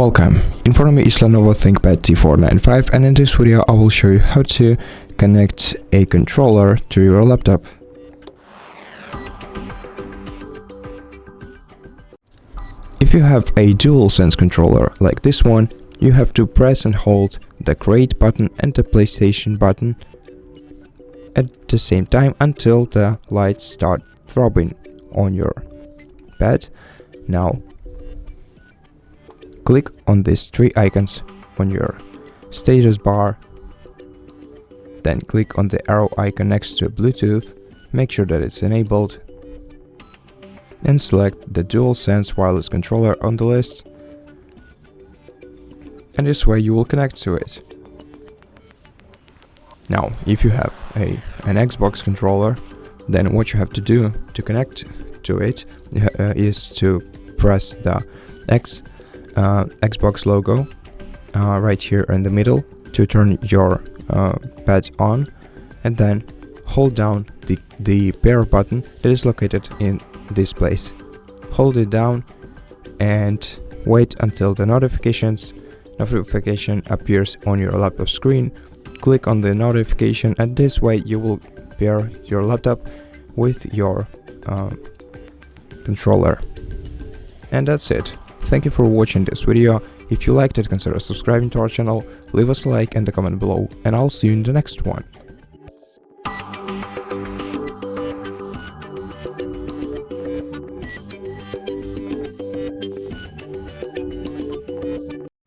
Welcome, in front of me is LENOVO ThinkPad T495, and in this video I will show you how to connect a controller to your laptop. If you have a DualSense controller like this one, you have to press and hold the create button and the PlayStation button at the same time until the lights start throbbing on your pad. Now click on these three icons on your status bar, then click on the arrow icon next to Bluetooth, make sure that it's enabled, and select the DualSense wireless controller on the list, and this way you will connect to it. Now, if you have an Xbox controller, then what you have to do to connect to it is to press the Xbox logo right here in the middle to turn your pad on, and then hold down the pair button that is located in this place. Hold it down and wait until the notification appears on your laptop screen. Click on the notification, and this way you will pair your laptop with your controller. And that's it. Thank you for watching this video. If you liked it, consider subscribing to our channel, leave us a like and a comment below, and I'll see you in the next one.